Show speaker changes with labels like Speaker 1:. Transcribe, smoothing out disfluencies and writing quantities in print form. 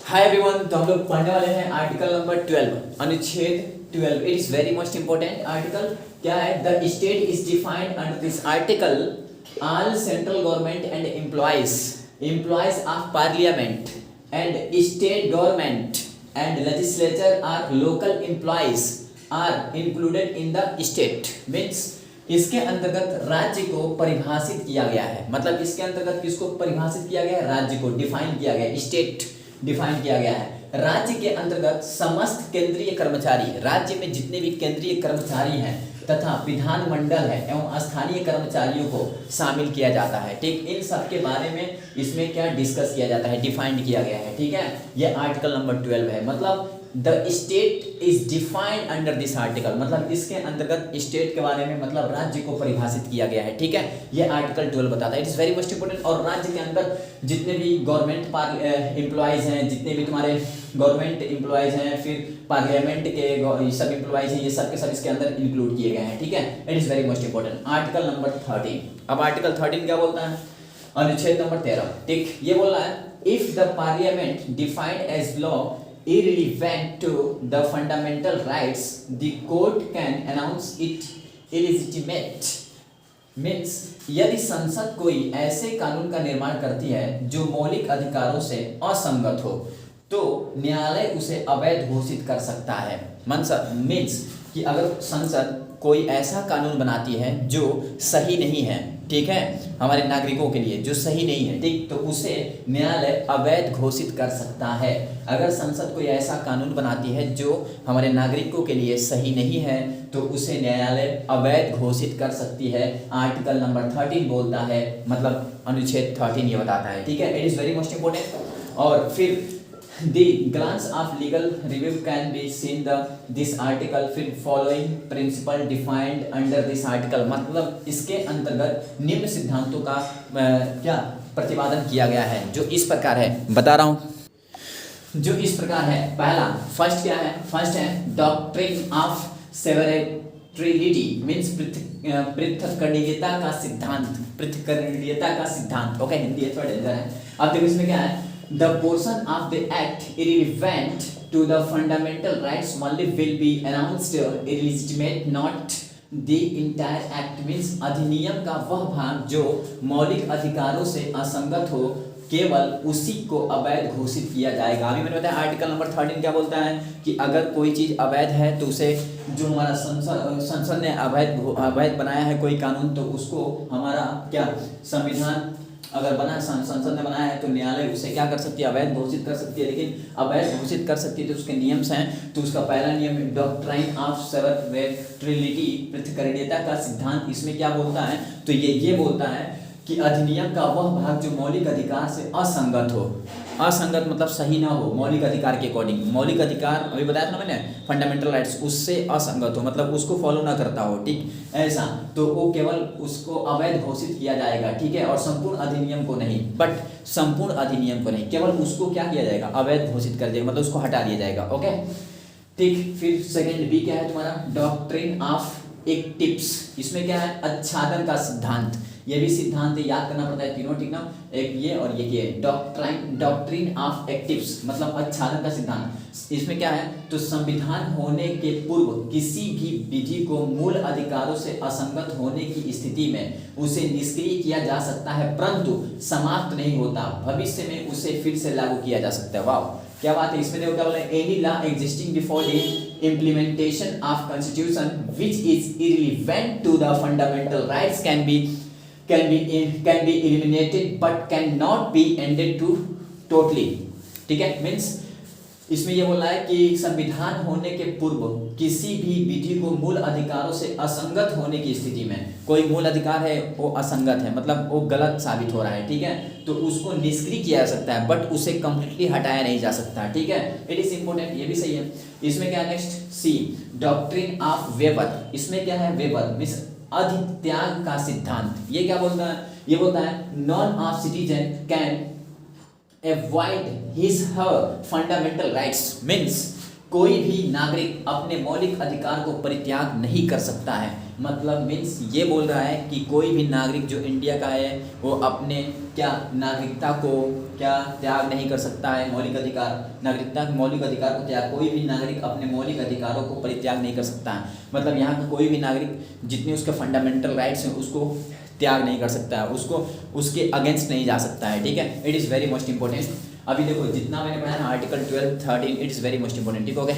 Speaker 1: Hi everyone, तो हम लोग पढ़ने वाले हैं आर्टिकल नंबर 12, अनुच्छेद 12। It is very most important article. क्या है? The state is defined under this article all central government and employees of parliament and state government and legislature or local employees are included in the state. Means इसके अंतर्गत राज्य को परिभाषित किया गया है। मतलब इसके अंतर्गत किसको परिभाषित किया गया है? राज्य को डिफाइन किया गया है, स्टेट डिफाइन किया गया है। राज्य के अंतर्गत समस्त केंद्रीय कर्मचारी, राज्य में जितने भी केंद्रीय कर्मचारी हैं तथा विधानमंडल है एवं स्थानीय कर्मचारियों को शामिल किया जाता है। ठीक, इन सब के बारे में इसमें क्या डिस्कस किया जाता है, डिफाइंड किया गया है। ठीक है, ये आर्टिकल नंबर 12 है। मतलब the state is defined under this article, मतलब इसके अंतर्गत स्टेट के बारे में मतलब राज्य को परिभाषित किया गया है। ठीक है, ये आर्टिकल 12 बताता है। It is very most important. और राज्य के अंदर जितने भी गवर्नमेंट एम्प्लॉयज हैं, जितने भी तुम्हारे गवर्नमेंट एम्प्लॉयज हैं, फिर पार्लियामेंट के सब एम्प्लॉयज हैं, ये सब के सब इसके अंदर इंक्लूड किए गए हैं। ठीक है, it is very most important. Article number 13। अब आर्टिकल 13 क्या बोलता है? अनुच्छेद नंबर 13। ठीक, ये बोल रहा है if the parliament defined as law irrelevant to the fundamental rights, the court can announce it illegitimate। Means यदि संसद कोई ऐसे कानून का निर्माण करती है जो मौलिक अधिकारों से असंगत हो तो न्यायालय उसे अवैध घोषित कर सकता है। मीन्स कि अगर संसद कोई ऐसा कानून बनाती है जो सही नहीं है, ठीक है, हमारे नागरिकों के लिए जो सही नहीं है, ठीक, तो उसे न्यायालय अवैध घोषित कर सकता है। अगर संसद कोई ऐसा कानून बनाती है जो हमारे नागरिकों के लिए सही नहीं है तो उसे न्यायालय अवैध घोषित कर सकती है। आर्टिकल नंबर 13 बोलता है, मतलब अनुच्छेद 13 ये बताता है। ठीक है, it is very most important. और फिर The glance of legal review can be seen this article फिर following principle defined under this article। मतलब इसके अंतर्गत निम्न सिद्धांतों का क्या प्रतिपादन किया गया है, जो इस प्रकार है, बता रहा हूँ, जो इस प्रकार है। पहला, फर्स्ट क्या है? फर्स्ट है डॉक्ट्रिन ऑफ सेवरेबिलिटी, मीन्स पृथक्करणीयता का सिद्धांत, पृथक्करणीयता का सिद्धांत। ओके, हिंदी है, थोड़ा डेंजर है। अब देखो इसमें क्या है, the portion of the act irrelevant to the fundamental rights only will be announced illegitimate, not the entire act। means अधिनियम का वह भाग जो मौलिक अधिकारों से असंगत हो केवल उसी को अवैध घोषित किया जाएगा। अभी मैंने बताया आर्टिकल नंबर 13 क्या बोलता है कि अगर कोई चीज अवैध है तो उसे, जो हमारा संसद ने अवैध बनाया है कोई कानून, तो उसको हमारा क्या संविधान अगर बना, संसद ने बनाया है तो न्यायालय उसे क्या कर सकती है? अवैध घोषित कर सकती है। लेकिन अवैध घोषित कर सकती है तो उसके नियम्स हैं। तो उसका पहला नियम डॉक्ट्राइन ऑफ सेवरेबिलिटी, पृथक्करणीयता का सिद्धांत। इसमें क्या बोलता है? तो ये बोलता है कि अधिनियम का वह भाग जो मौलिक अधिकार से असंगत हो, असंगत मतलब सही ना हो, मौलिक अधिकार के अकॉर्डिंग, मौलिक अधिकार अभी बताया था ना मैंने, फंडामेंटल राइट्स, उससे असंगत हो, मतलब उसको फॉलो ना करता हो, ठीक, ऐसा, तो वो केवल उसको अवैध घोषित किया जाएगा। ठीक है, और संपूर्ण अधिनियम को नहीं, बट संपूर्ण अधिनियम को नहीं, केवल उसको क्या किया जाएगा? अवैध घोषित कर दिया, मतलब उसको हटा दिया जाएगा। ओके, ठीक। फिर सेकेंड बी क्या है तुम्हारा? Doctrine of actives. इसमें क्या है? आच्छादन का सिद्धांत। ये भी सिद्धांत याद करना पड़ता है तीनों, ठीक ना, एक ये और ये डॉक्ट्रिन ऑफ एक्टिव्स, मतलब आच्छादन का सिद्धांत। इसमें क्या है? तो संविधान होने के पूर्व किसी भी विधि को मूल अधिकारों से असंगत होने की स्थिति में उसे निष्क्रिय किया जा सकता है, परंतु समाप्त नहीं होता, भविष्य में उसे फिर से लागू किया जा सकता है। वाह, क्या बात है। इसमें देखो क्या बोला, any law existing before the implementation of constitution which is irrelevant to the fundamental rights can be eliminated but cannot be ended to totally। ठीक है, मीन्स इसमें ये बोला है कि संविधान होने के पूर्व किसी भी विधि को मूल अधिकारों से असंगत होने की स्थिति में, कोई मूल अधिकार है वो असंगत है, मतलब वो गलत साबित हो रहा है, ठीक है, तो उसको निष्क्रिय किया जा सकता है, बट उसे कंप्लीटली हटाया नहीं जा सकता। ठीक है, इट इज इंपॉर्टेंट, ये भी सही है। इसमें क्या है? Next C, doctrine of waiver. इसमें क्या है? वेबर मीन्स अधित्याग का सिद्धांत। ये क्या बोलता है? ये बोलता है none of citizen can avoid his her fundamental rights. Means कोई भी नागरिक अपने मौलिक अधिकार को परित्याग नहीं कर सकता है। मतलब मीन्स ये बोल रहा है कि कोई भी नागरिक जो इंडिया का है वो अपने क्या नागरिकता को क्या त्याग नहीं कर सकता है, मौलिक अधिकार, नागरिकता के मौलिक अधिकार को त्याग, कोई भी नागरिक अपने मौलिक अधिकारों को परित्याग नहीं कर सकता है। मतलब यहाँ का कोई भी नागरिक जितने उसके फंडामेंटल राइट्स हैं उसको त्याग नहीं कर सकता है, उसको उसके अगेंस्ट नहीं जा सकता है, ठीक है। It is very most important. अभी देखो जितना मैंने पढ़ा ना article 12, 13 it is very most important, ठीक हो गया।